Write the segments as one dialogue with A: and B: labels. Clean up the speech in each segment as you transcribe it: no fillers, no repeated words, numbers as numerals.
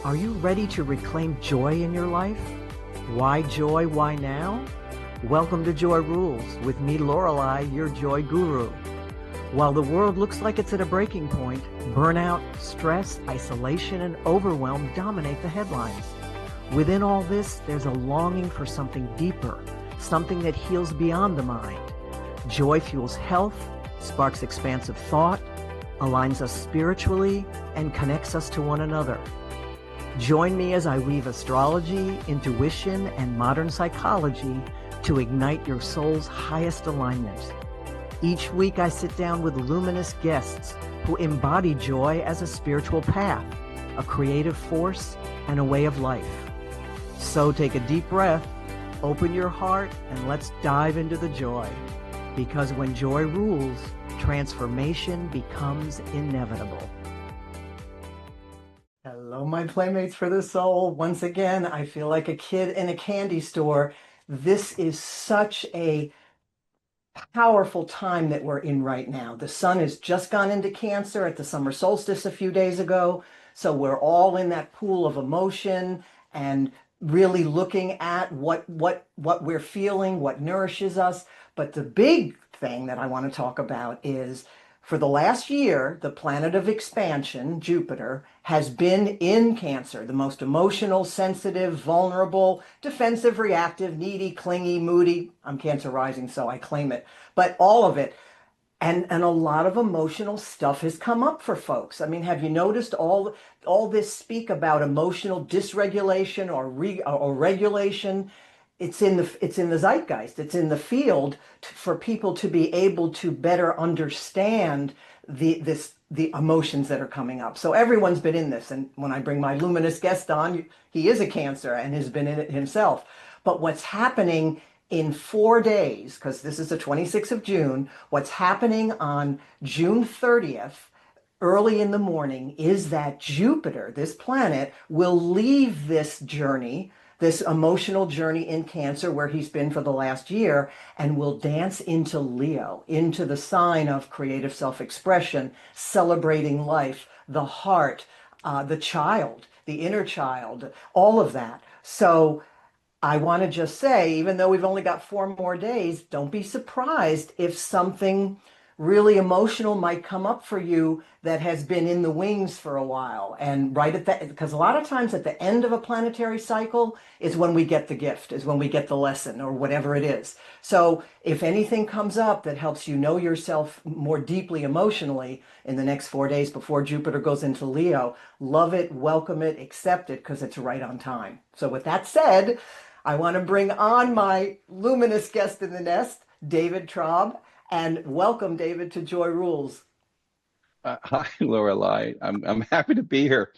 A: Are you ready to reclaim joy in your life? Why joy? Why now? Welcome to Joy Rules with me, Lorelei, your joy guru. While the world looks like it's at a breaking point, burnout, stress, isolation, and overwhelm dominate the headlines. Within all this, there's a longing for something deeper, something that heals beyond the mind. Joy fuels health, sparks expansive thought, aligns us spiritually, and connects us to one another. Join me as I weave astrology, intuition, and modern psychology to ignite your soul's highest alignment. Each week I sit down with luminous guests who embody joy as a spiritual path, a creative force, and a way of life. So take a deep breath, open your heart, and let's dive into the joy. Because when joy rules, transformation becomes inevitable. Hello, my playmates for the soul. Once again, I feel like a kid in a candy store. This is such a powerful time that we're in right now. The sun has just gone into Cancer at the summer solstice a few days ago. So we're all in that pool of emotion and really looking at what we're feeling, what nourishes us. But the big thing that I want to talk about is for the last year, the planet of expansion, Jupiter, has been in Cancer, the most emotional, sensitive, vulnerable, defensive, reactive, needy, clingy, moody. I'm Cancer rising, so I claim it, but all of it. And a lot of emotional stuff has come up for folks. I mean, have you noticed all this speak about emotional dysregulation or regulation? It's in the zeitgeist. It's in the field for people to be able to better understand the emotions that are coming up. So everyone's been in this. And when I bring my luminous guest on, he is a Cancer and has been in it himself. But what's happening in 4 days, because this is the 26th of June, what's happening on June 30th, early in the morning, is that Jupiter, this planet, will leave this journey, this emotional journey in Cancer where he's been for the last year, and will dance into Leo, into the sign of creative self-expression, celebrating life, the heart, the child, the inner child, all of that. So I want to just say, even though we've only got 4 more days, don't be surprised if something really emotional might come up for you that has been in the wings for a while. And right at that, because a lot of times at the end of a planetary cycle is when we get the gift, is when we get the lesson or whatever it is. So if anything comes up that helps you know yourself more deeply emotionally in the next 4 days before Jupiter goes into Leo, love it, welcome it, accept it, because it's right on time. So with that said, I want to bring on my luminous guest in the nest, David Traub, and welcome, David, to Joy Rules.
B: Hi, Lorelei. I'm happy to be here.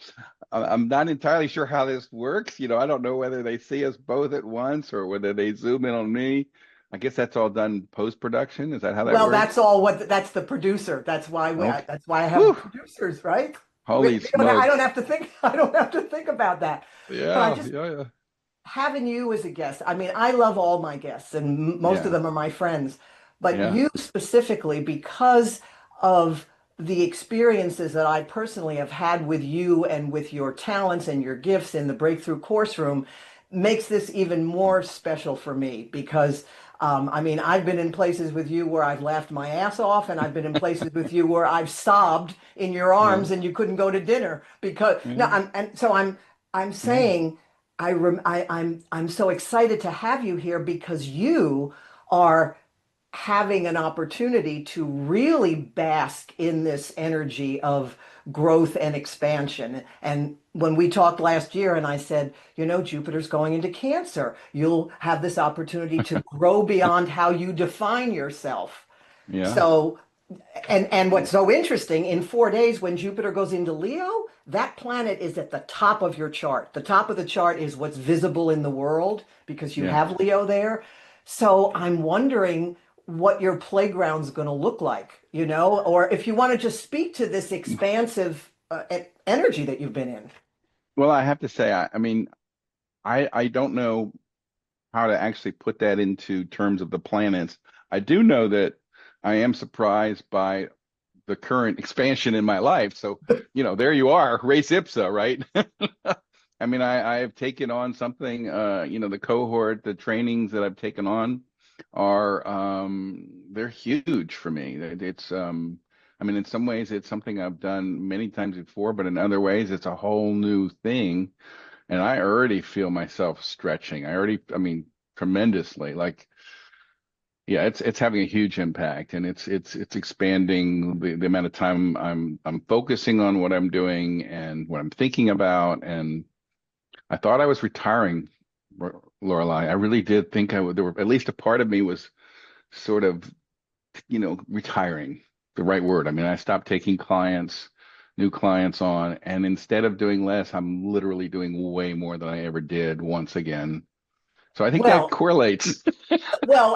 B: I'm not entirely sure how this works. I don't know whether they see us both at once or whether they zoom in on me. I guess that's all done post-production. Is that how that
A: Well,
B: works?
A: that's all. That's the producer. That's why
B: Okay.
A: that's why I have
B: Whew.
A: producers, right?
B: Holy
A: I don't
B: smokes.
A: have to think. I don't have to think about that. But I
B: Yeah,
A: just
B: yeah, yeah.
A: having you as a guest. I mean, I love all my guests, and most of
B: Yeah,
A: them are my friends. But
B: yeah,
A: you specifically, because of the experiences that I personally have had with you and with your talents and your gifts in the Breakthrough Course Room, makes this even more special for me because. I mean, I've been in places with you where I've laughed my ass off, and I've been in places with you where I've sobbed in your
B: yeah,
A: arms and you couldn't go to dinner because no,
B: yeah,
A: I'm
B: yeah.
A: saying I'm so excited to have you here because you are having an opportunity to really bask in this energy of growth and expansion. And when we talked last year, and I said, Jupiter's going into Cancer, you'll have this opportunity to grow beyond how you define yourself.
B: Yeah.
A: So and what's so interesting, in 4 days, when Jupiter goes into Leo, that planet is at the top of your chart. The top of the chart is what's visible in the world because you
B: Yeah.
A: have Leo there. So I'm wondering what your playground's going to look like, or if you want to just speak to this expansive energy that you've been in.
B: Well, I have to say, I mean, I don't know how to actually put that into terms of the planets. I do know that I am surprised by the current expansion in my life. So, there you are, race ipsa, right? I mean, I have taken on something, the cohort, the trainings that I've taken on are they're huge for me. I mean, in some ways it's something I've done many times before, but in other ways it's a whole new thing. And I already feel myself stretching. I mean, tremendously. Like, yeah, it's having a huge impact, and it's expanding the amount of time I'm focusing on what I'm doing and what I'm thinking about. And I thought I was retiring, Lorelei. I really did think I would. There were at least a part of me was sort of, retiring, the right word. I mean, I stopped taking new clients on, and instead of doing less, I'm literally doing way more than I ever did once again. So I think that
A: Well,
B: correlates.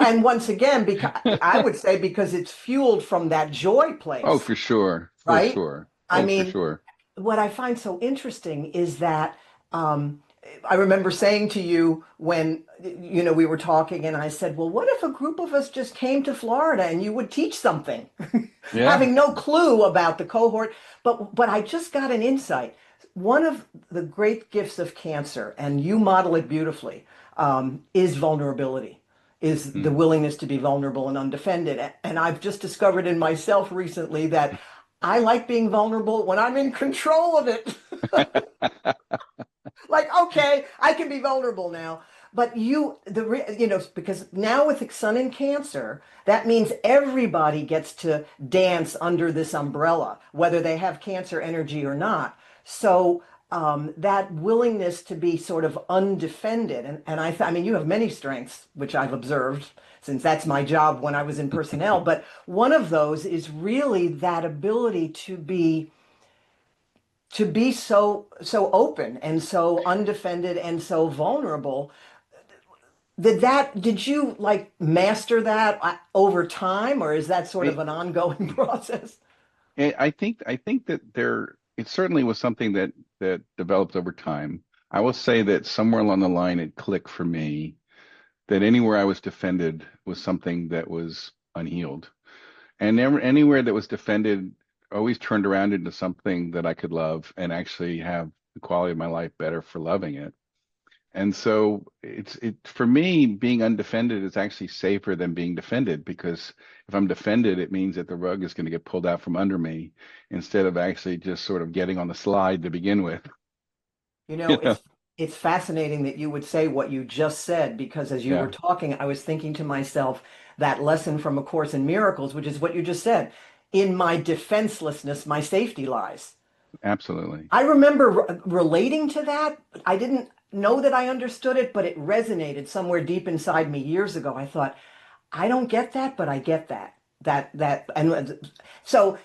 A: and once again, because I would say because it's fueled from that joy
B: Oh,
A: place,
B: for sure, for
A: right?
B: sure.
A: I
B: Oh, for
A: mean,
B: sure.
A: what I find so interesting is that um, I remember saying to you when we were talking, and I said, "Well, what if a group of us just came to Florida and you would teach something?"
B: Yeah.
A: Having no clue about the cohort, but I just got an insight. One of the great gifts of cancer, and you model it beautifully, is vulnerability, is the
B: Mm.
A: willingness to be vulnerable and undefended. And I've just discovered in myself recently that I like being vulnerable when I'm in control of it. Like, okay, I can be vulnerable now. But because now with Sun in Cancer, that means everybody gets to dance under this umbrella, whether they have cancer energy or not. So that willingness to be sort of undefended, I mean, you have many strengths, which I've observed since that's my job when I was in personnel. But one of those is really that ability to be so open and so undefended and so vulnerable. Did you like master that over time, or is that sort of
B: I,
A: an ongoing process?
B: I think that it certainly was something that developed over time. I will say that somewhere along the line it clicked for me that anywhere I was defended was something that was unhealed. And anywhere that was defended always turned around into something that I could love and actually have the quality of my life better for loving it. And so it for me, being undefended is actually safer than being defended, because if I'm defended, it means that the rug is going to get pulled out from under me instead of actually just sort of getting on the slide to begin with.
A: You
B: You
A: know,
B: know?
A: it's fascinating that you would say what you just said, because as you were
B: Yeah,
A: talking, I was thinking to myself that lesson from A Course in Miracles, which is what you just said. In my defenselessness, my safety lies.
B: absolutely.
A: I remember relating to that. I didn't know that I understood it, but it resonated somewhere deep inside me years ago. I thought, I don't get that, but I get that. And so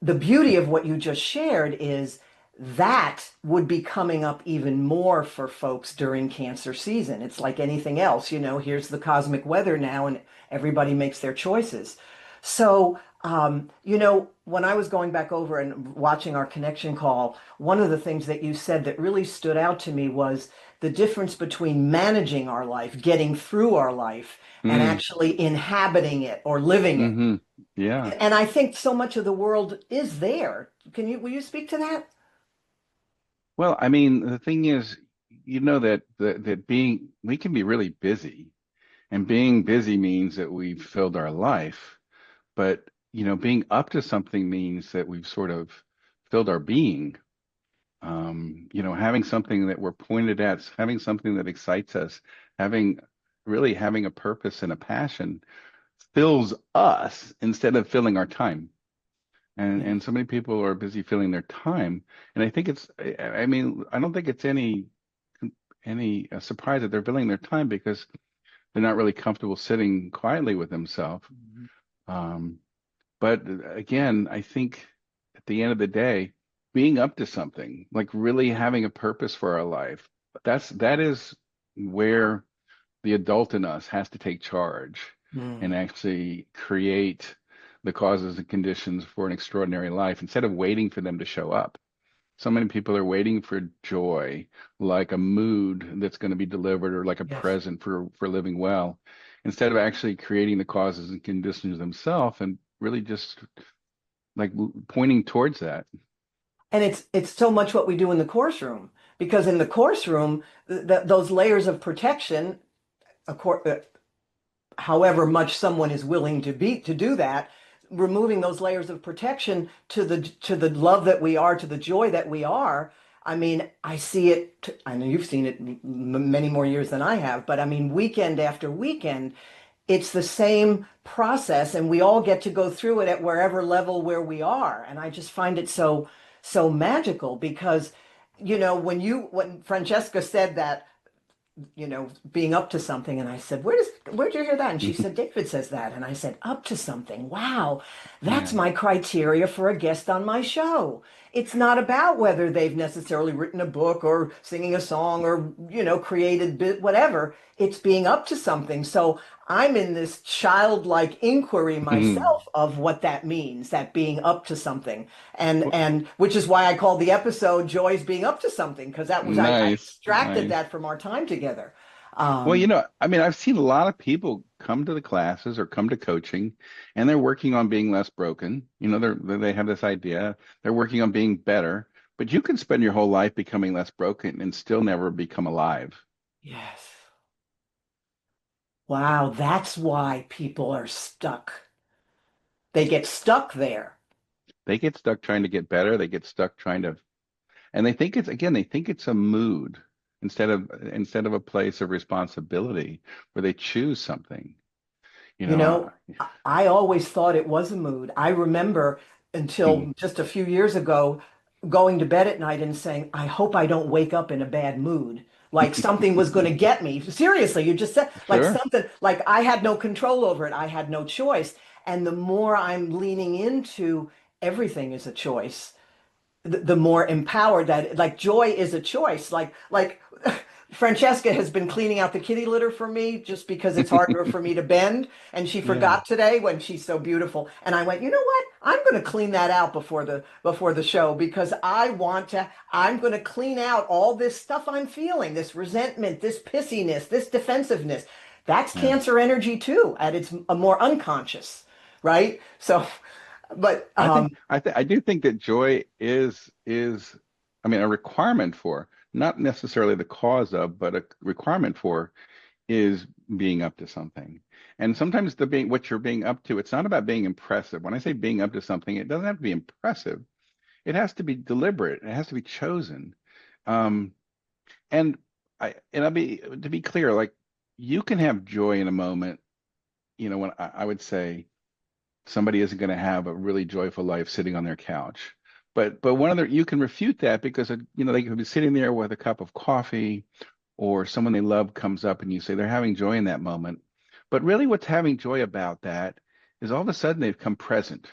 A: the beauty of what you just shared is that would be coming up even more for folks during cancer season. It's like anything else, here's the cosmic weather now, and everybody makes their choices. So, when I was going back over and watching our connection call, one of the things that you said that really stood out to me was the difference between managing our life, getting through our life, and
B: Mm,
A: actually inhabiting it or living it.
B: hmm. Yeah.
A: And I think so much of the world is there. Will you speak to that?
B: Well, I mean, the thing is, that we can be really busy, and being busy means that we've filled our life. But, being up to something means that we've sort of filled our being. Having something that we're pointed at, having something that excites us, having having a purpose and a passion fills us instead of filling our time. And
A: Yes.
B: and so many people are busy filling their time. And I think I mean, I don't think it's any surprise that they're filling their time because they're not really comfortable sitting quietly with themselves.
A: Mhm.
B: Um, But again, I think at the end of the day, being up to something, like really having a purpose for our life, that is where the adult in us has to take charge and
A: Mm.
B: actually create the causes and conditions for an extraordinary life instead of waiting for them to show up. So many people are waiting for joy, like a mood that's going to be delivered or like a
A: Yes.
B: present for living well, instead of actually creating the causes and conditions themselves and really just like pointing towards that.
A: And it's so much what we do in the course room. because in the course room, those layers of protection, of course, however much someone is willing to do that, removing those layers of protection to the love that we are, to the joy that we are. I mean, I see it. I know you've seen it many more years than I have, but I mean, weekend after weekend, it's the same process, and we all get to go through it at wherever level where we are. And I just find it so magical because, when Francesca said that, being up to something. And I said, where'd you hear that? And she said, David says that. And I said, up to something. Wow, that's
B: Yeah.
A: my criteria for a guest on my show. It's not about whether they've necessarily written a book or singing a song or, created whatever. It's being up to something. So I'm in this childlike inquiry myself of what that means, that being up to something. And
B: Well,
A: and which is why I called the episode Joy's Being Up to Something, because that was I
B: nice,
A: extracted
B: nice.
A: that from our time together.
B: Well,
A: Um,
B: I mean, I've seen a lot of people come to the classes or come to coaching, and they're working on being less broken. They have this idea. They're working on being better, but you can spend your whole life becoming less broken and still never become alive.
A: yes. Wow, that's why people are stuck. They get stuck there.
B: They get stuck trying to get better. They get stuck trying to, and they think it's a mood instead of a place of responsibility where they choose something. You
A: You
B: know,
A: know, I always thought it was a mood. I remember
B: mm,
A: until just a few years ago going to bed at night and saying, I hope I don't wake up in a bad mood. Like something was going to get me. Seriously, you just said like
B: sure.
A: something like I had no control over it. I had no choice. And the more I'm leaning into everything is a choice, the more empowered that like joy is a choice. Like Francesca has been cleaning out the kitty litter for me just because it's harder for me to bend, and she
B: Yeah.
A: forgot today when she's so beautiful. And I went, you know what? I'm going to clean that out before the show because I'm going to clean out all this stuff I'm feeling, this resentment, this pissiness, this defensive. That's
B: Yeah.
A: cancer energy too, and it's a more unconscious, right? So, but
B: I do think that joy is I mean a requirement for, not necessarily the cause of, but a requirement for is being up to something. And sometimes what you're being up to, it's not about being impressive. When I say being up to something, it doesn't have to be impressive. It has to be deliberate. It has to be chosen. Um, and I'll be to be clear, like you can have joy in a moment, when I would say somebody isn't going to have a really joyful life sitting on their couch. But one of the you can refute that because they could be sitting there with a cup of coffee or someone they love comes up and you say they're having joy in that moment. But really what's having joy about that is all of a sudden they've come present.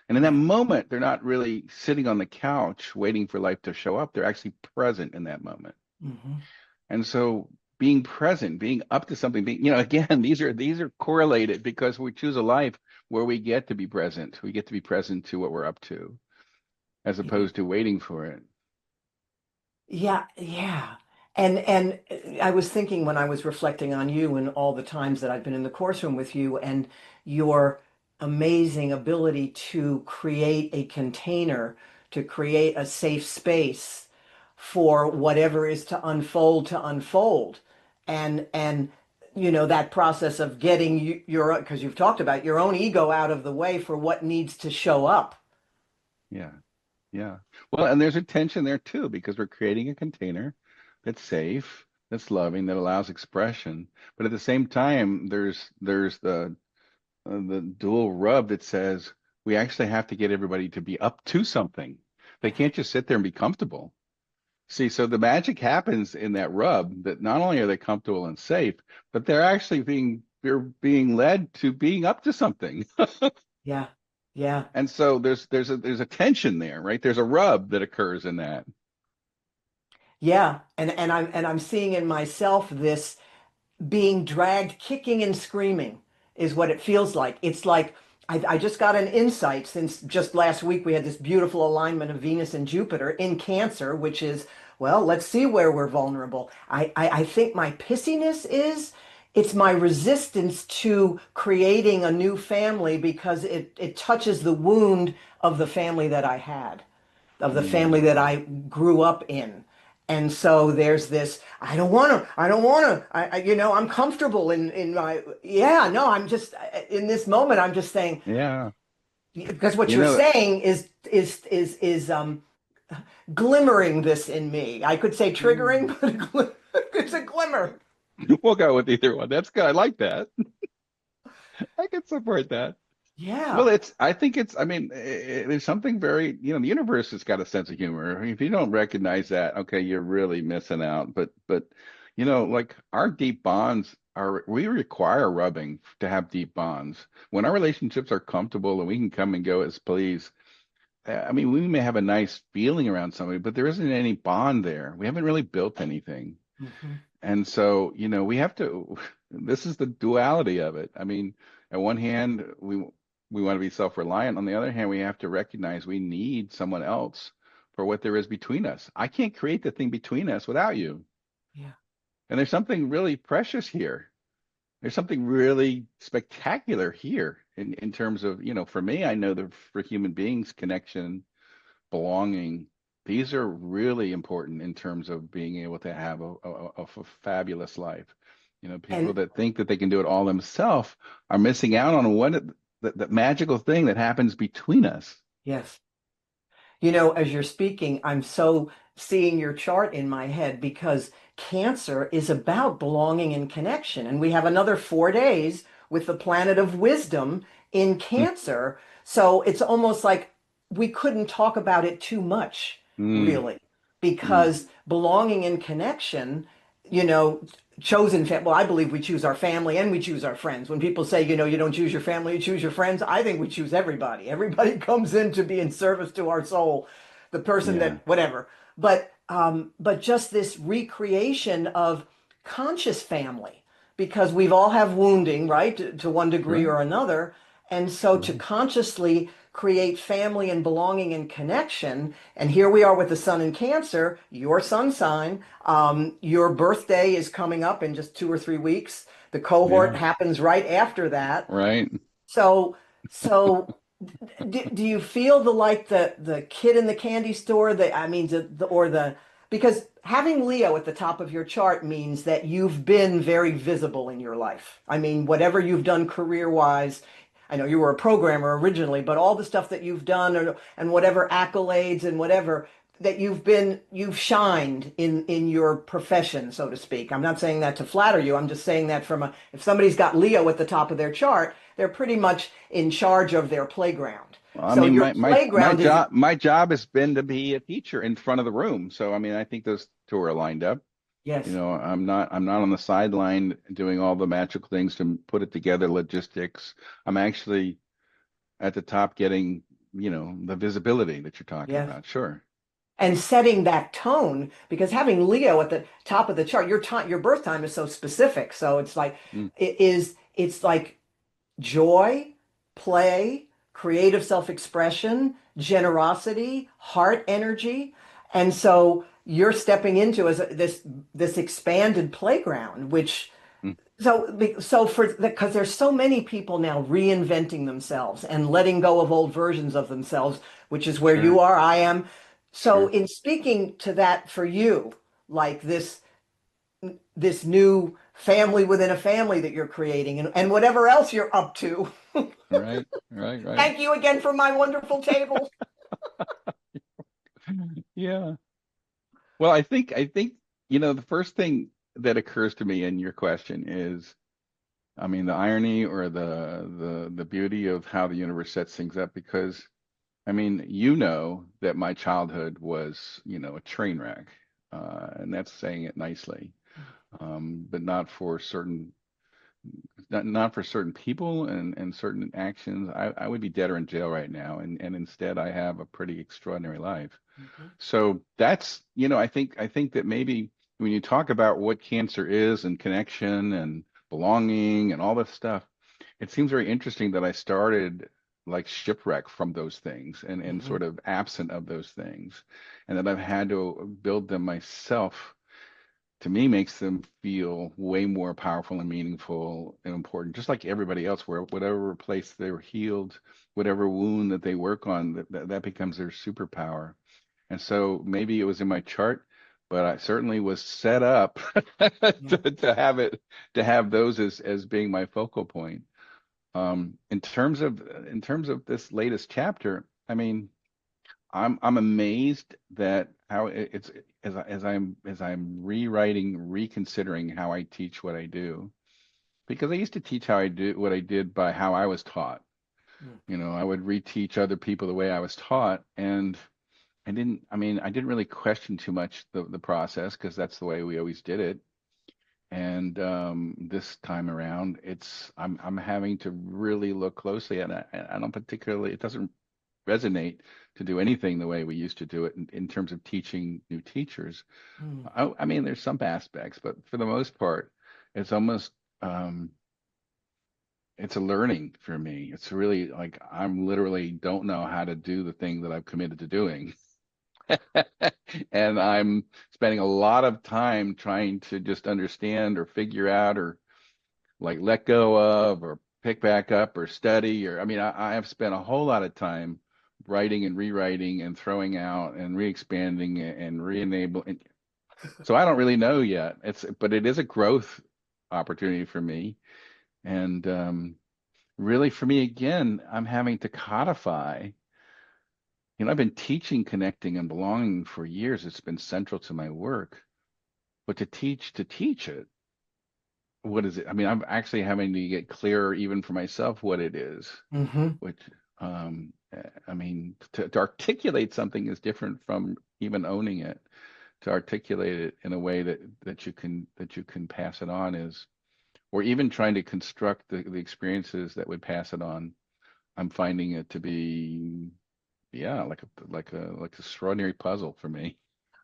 B: And in that
A: yeah.
B: moment, they're not really sitting on the couch waiting for life to show up. They're actually present in that moment.
A: Mhm.
B: And so being present, being up to something, again, these are correlated because we choose a life where we get to be present. We get to be present to what we're up to, as
A: Yeah.
B: opposed to waiting for it.
A: Yeah, yeah. And I was thinking when I was reflecting on you and all the times that I've been in the course room with you and your amazing ability to create a container, to create a safe space for whatever is to unfold. And that process of getting your, because you've talked about your own ego out of the way for what needs to show up.
B: Yeah. Yeah. Well, and there's a tension there too, because we're creating a container that's safe, that's loving, that allows expression. But at the same time, there's the dual rub that says we actually have to get everybody to be up to something. They can't just sit there and be comfortable. See, so the magic happens in that rub that not only are they comfortable and safe, but they're being led to being up to something.
A: Yeah. Yeah.
B: And so there's a tension there, right? There's a rub that occurs in that.
A: Yeah, and I'm seeing in myself this being dragged kicking and screaming is what it feels like. It's like I just got an insight since just last week we had this beautiful alignment of Venus and Jupiter in Cancer, which is, well, let's see where we're vulnerable. I think my pissiness is it's my resistance to creating a new family because it touches the wound of the family that I had, of the family
B: Mm,
A: that I grew up in. And so there's this, I don't want to, I'm comfortable in my, yeah, no, I'm just, in this moment, I'm just saying,
B: Yeah.
A: because what
B: You
A: you're
B: know,
A: saying is glimmering this in me. I could say triggering,
B: mm,
A: but it's a glimmer.
B: we'll go with either one. That's good. I like that. I can support that. Well,
A: Yeah.
B: I think I mean, there's something very, the universe has got a sense of humor. If you don't recognize that, okay, you're really missing out. Like our deep bonds we require rubbing to have deep bonds. When our relationships are comfortable and we can come and go as please, I mean, we may have a nice feeling around somebody, but there isn't any bond there. We haven't really built anything.
A: Hmm.
B: And so, we have to, this is the duality of it. I mean, on one hand, we want to be self-reliant. On the other hand, we have to recognize we need someone else for what there is between us. I can't create the thing between us without you.
A: Yeah.
B: And there's something really precious here. There's something really spectacular here in terms of, for me, I know that for human beings, connection, belonging, these are really important in terms of being able to have a fabulous life. People
A: And
B: that think that they can do it all themselves are missing out on the magical thing that happens between us.
A: yes. As you're speaking, I'm so seeing your chart in my head because Cancer is about belonging and connection. And we have another 4 days with the planet of wisdom in Cancer. So it's almost like we couldn't talk about it too much,
B: Mm,
A: really,
B: mm,
A: because belonging and connection, you know, well, I believe we choose our family and we choose our friends. When people say, you don't choose your family, you choose your friends, I think we choose everybody. Everybody comes in to be in service to our soul, the person
B: yeah.
A: that, whatever. But just this recreation of conscious family, because we've all have wounding, right, to one degree
B: Right.
A: or another. And so to
B: Right.
A: consciously create family and belonging and connection. And here we are with the sun in Cancer, your sun sign. Your birthday is coming up in just 2 or 3 weeks. The cohort
B: Yeah.
A: happens right after that.
B: Right.
A: So, so do you feel the kid in the candy store that I mean the because having Leo at the top of your chart means that you've been very visible in your life. I mean, whatever you've done career wise, I know you were a programmer originally, but all the stuff that you've done and whatever accolades and whatever that you've shined in your profession, so to speak. I'm not saying that to flatter you. I'm just saying that if somebody's got Leo at the top of their chart, they're pretty much in charge of their playground.
B: Well, I
A: So
B: mean,
A: your
B: my
A: playground is,
B: job has been to be a teacher in front of the room. So I mean, I think those two are lined up.
A: yes,
B: I'm not on the sideline doing all the magical things to put it together, logistics. I'm actually at the top getting, the visibility that you're talking
A: yes.
B: about. Sure.
A: And setting that tone, because having Leo at the top of the chart, your birth time is so specific. So
B: Mm,
A: it's like joy, play, creative self-expression, generosity, heart energy. And so you're stepping into this expanded playground, which
B: mm,
A: so for because there's so many people now reinventing themselves and letting go of old versions of themselves, which is where you
B: sure.
A: are, I am. So
B: Sure.
A: in speaking to that for you, like this new family within a family that you're creating and whatever else you're up to.
B: Right. Right. Right.
A: Thank you again for my wonderful table.
B: Yeah. Well, I think, the first thing that occurs to me in your question is, I mean, the irony or the beauty of how the universe sets things up, because I mean, that my childhood was, a train wreck, and that's saying it nicely, but not for certain people and certain actions. I would be dead or in jail right now, and instead I have a pretty extraordinary life.
A: Mhm.
B: So that's, I think that maybe when you talk about what cancer is and connection and belonging and all this stuff, it seems very interesting that I started like shipwreck from those things and
A: Mhm.
B: sort of absent of those things, and that I've had to build them myself. To me, makes them feel way more powerful and meaningful and important, just like everybody else, where whatever place they were healed, whatever wound that they work on, that becomes their superpower. And so maybe it was in my chart, but I certainly was set up
A: Yeah.
B: to have those as being my focal point. In terms of this latest chapter, I mean, I'm amazed that how it's as I'm rewriting, reconsidering how I teach what I do, because I used to teach how I do what I did by how I was taught.
A: Mm.
B: You know, I would reteach other people the way I was taught, and I didn't really question too much the process because that's the way we always did it. And this time around, I'm having to really look closely, and I don't particularly, it doesn't resonate to do anything the way we used to do it in terms of teaching new teachers.
A: Mm.
B: I mean, there's some aspects, but for the most part, it's almost um, it's a learning for me. It's really like I'm literally don't know how to do the thing that I've committed to doing. And I'm spending a lot of time trying to just understand or figure out or like let go of or pick back up or study or I mean I have spent a whole lot of time writing and rewriting and throwing out and re-expanding and re-enabling. So I don't really know yet. But it is a growth opportunity for me. And really for me again, I'm having to codify. You know, I've been teaching connecting and belonging for years. It's been central to my work. But to teach it, what is it? I mean, I'm actually having to get clearer even for myself what it is,
A: Hmm.
B: which I mean, to articulate something is different from even owning it. To articulate it in a way that you can pass it on is, or even trying to construct the experiences that would pass it on. I'm finding it to be, yeah, like an extraordinary puzzle for me.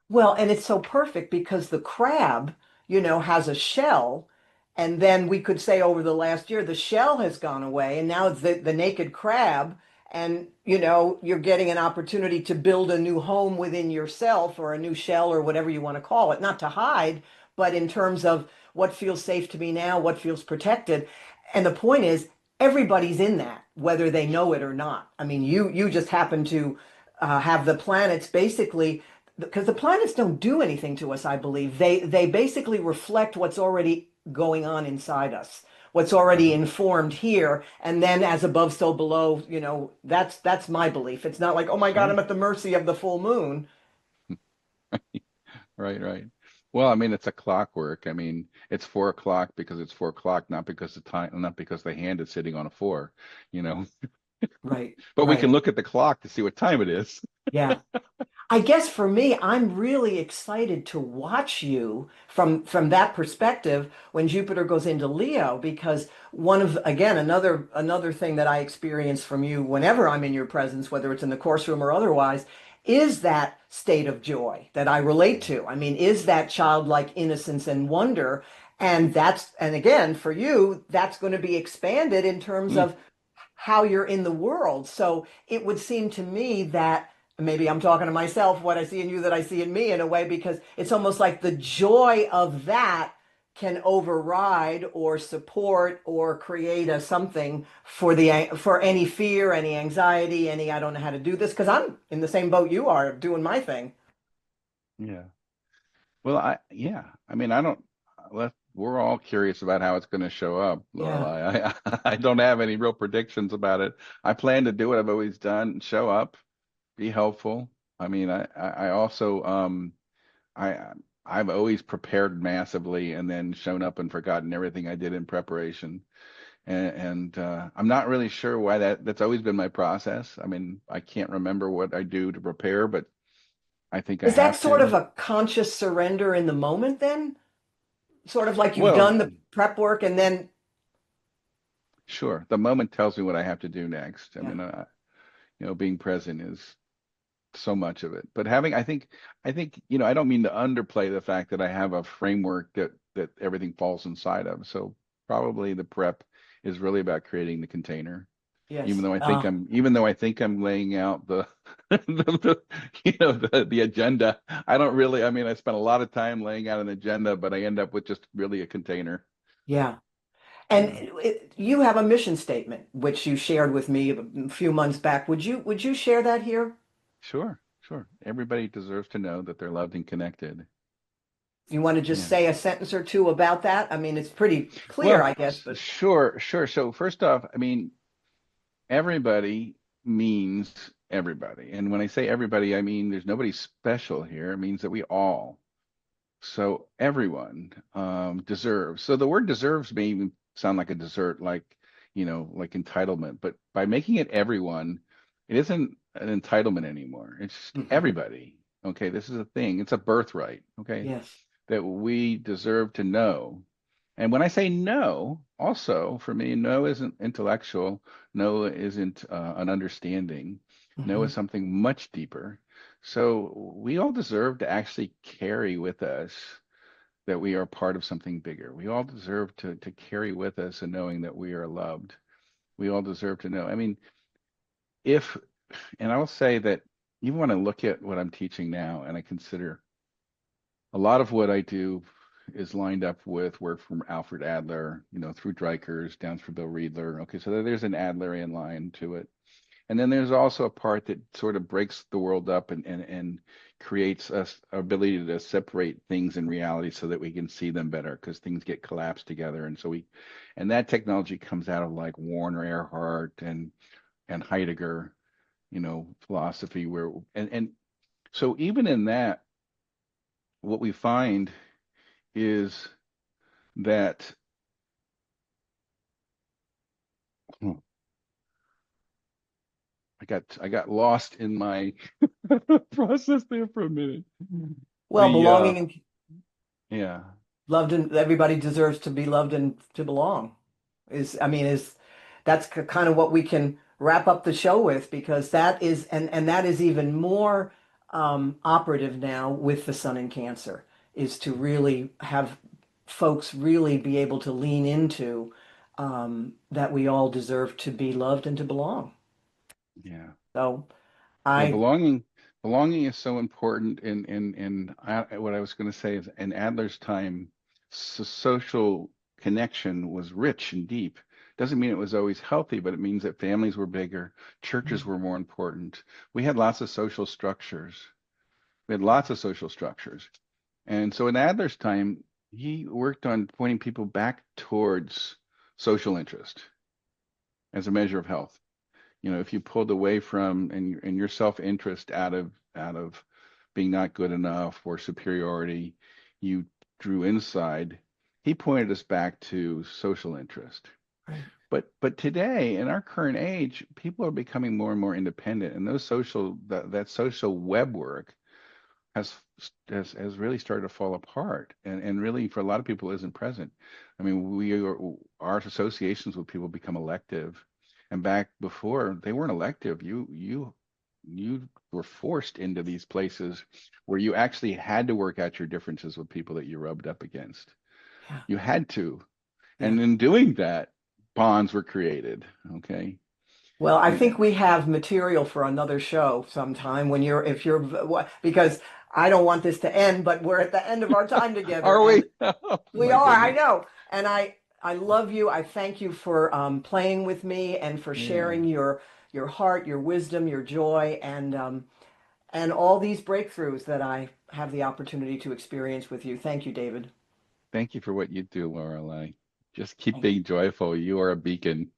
A: Well, and it's so perfect because the crab, has a shell. And then we could say over the last year, the shell has gone away, and now it's the naked crab. And, you're getting an opportunity to build a new home within yourself or a new shell or whatever you want to call it, not to hide, but in terms of what feels safe to me now, what feels protected. And the point is, everybody's in that, whether they know it or not. I mean, you just happen to have the planets basically because the planets don't do anything to us, I believe. They basically reflect what's already going on inside us, what's already
B: Uh-huh.
A: informed here, and then as above, so below, that's my belief. It's not like, oh my God, I'm
B: Sure.
A: at the mercy of the full moon.
B: Right, right. Well, I mean, it's a clockwork. I mean, it's 4 o'clock because it's 4 o'clock, not because the time, not because the hand is sitting on a four, you know.
A: Right,
B: But we can
A: right.
B: look at the clock to see what time it is.
A: Yeah. I guess for me, I'm really excited to watch you from that perspective when Jupiter goes into Leo, because one of again another thing that I experience from you whenever I'm in your presence, whether it's in the course room or otherwise, is that state of joy that I relate to. I mean, is that childlike innocence and wonder, and again for you, that's going to be expanded in terms
B: Mm,
A: of how you're in the world. So it would seem to me that maybe I'm talking to myself, what I see in you that I see in me in a way, because it's almost like the joy of that can override or support or create a something for any fear, any anxiety, any I don't know how to do this because I'm in the same boat you are doing my thing.
B: yeah. Well, yeah. I mean, I don't, we're all curious about how it's going to show up,
A: Yeah.
B: Lorelei. I don't have any real predictions about it. I plan to do what I've always done, show up, be helpful. I mean, I also, I I've always prepared massively and then shown up and forgotten everything I did in preparation. And I'm not really sure why that's always been my process. I mean, I can't remember what I do to prepare, but I think I
A: Is that
B: have
A: sort of
B: to.
A: a conscious surrender in the moment then? Sort of like you've
B: Well,
A: done the prep work and then,
B: sure. The moment tells me what I have to do next. I
A: yeah.
B: mean, being present is so much of it. But I think, I don't mean to underplay the fact that I have a framework that everything falls inside of. So probably the prep is really about creating the container.
A: Yes.
B: Even though I think I'm laying out the agenda. I don't really, I mean, I spent a lot of time laying out an agenda, but I end up with just really a container,
A: Yeah.
B: you
A: And
B: know.
A: you have a mission statement, which you shared with me a few months back. Would you share that here?
B: Sure, sure. Everybody deserves to know that they're loved and connected.
A: You want to just
B: Yeah.
A: say a sentence or two about that? I mean, it's pretty clear,
B: Well,
A: I guess, but
B: sure, sure. So first off, I mean, everybody means everybody. And when I say everybody, I mean there's nobody special here. It means that we all. So everyone deserves. So the word deserves may even sound like a dessert, like, like entitlement. But by making it everyone, it isn't an entitlement anymore. It's just
A: Mhm.
B: everybody. Okay, this is a thing. It's a birthright. Okay,
A: Yes.
B: that we deserve to know. And when I say no, also for me, no isn't intellectual. No isn't an understanding. No is
A: Mhm.
B: something much deeper. So we all deserve to actually carry with us that we are part of something bigger. We all deserve to carry with us a knowing that we are loved. We all deserve to know. I mean, if, and I'll say that even when I look at what I'm teaching now and I consider a lot of what I do is lined up with work from Alfred Adler, through Dreikers down through Bill Riedler. Okay, so there's an Adlerian line to it. And then there's also a part that sort of breaks the world up and creates us ability to separate things in reality so that we can see them better because things get collapsed together. And that technology comes out of like Warner Earhart and Heidegger, philosophy and so even in that, what we find is that hmm, I got lost in my process there for a minute.
A: Well,
B: The
A: belonging and
B: yeah.
A: loved and everybody deserves to be loved and to belong I mean, that's kind of what we can wrap up the show with because that is, and that is even more operative now with the sun in Cancer, is to really have folks really be able to lean into that we all deserve to be loved and to belong.
B: Yeah.
A: So
B: Yeah,
A: I,
B: belonging is so important what I was going to say is in Adler's time, social connection was rich and deep. Doesn't mean it was always healthy, but it means that families were bigger, churches were more important. We had lots of social structures. We had lots of social structures. And so in Adler's time, he worked on pointing people back towards social interest as a measure of health. If you pulled away from and your self-interest out of being not good enough or superiority, you drew inside. He pointed us back to social interest.
A: right,
B: But today, in our current age, people are becoming more and more independent, and that social web work has has really started to fall apart, and really for a lot of people isn't present. I mean, our associations with people become elective, and back before they weren't elective. You were forced into these places where you actually had to work out your differences with people that you rubbed up against.
A: yeah,
B: You had to,
A: yeah.
B: and in doing that, bonds were created. Okay.
A: Well, I
B: And
A: think we have material for another show sometime when if you're, because I don't want this to end, but we're at the end of our time together
B: are
A: and
B: we? Oh
A: we
B: my
A: are, I
B: goodness.
A: know. And I love you. I thank you for playing with me and for
B: Yeah.
A: sharing your heart, your wisdom, your joy, and all these breakthroughs that I have the opportunity to experience with you. Thank you, David.
B: Thank you for what you do, Lorelei. Just keep
A: Thank
B: being joyful. You are a beacon.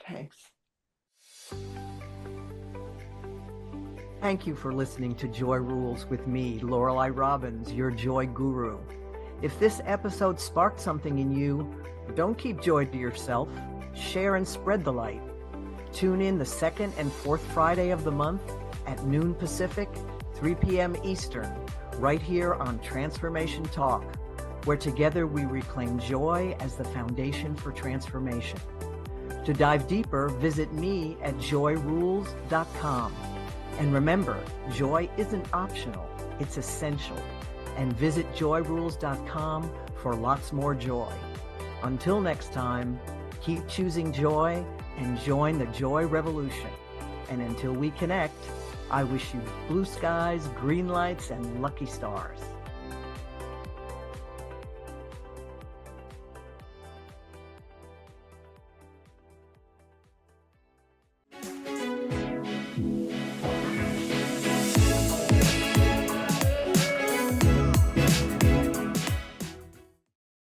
A: Thanks. Thank you for listening to Joy Rules with me, Lorelei Robbins, your joy guru. If this episode sparked something in you, don't keep joy to yourself. Share and spread the light. Tune in the second and fourth Friday of the month at noon Pacific, 3 p.m. Eastern, right here on Transformation Talk, where together we reclaim joy as the foundation for transformation. To dive deeper, visit me at joyrules.com. And remember, joy isn't optional, it's essential. And visit joyrules.com for lots more joy. Until next time, keep choosing joy and join the joy revolution. And until we connect, I wish you blue skies, green lights, and lucky stars.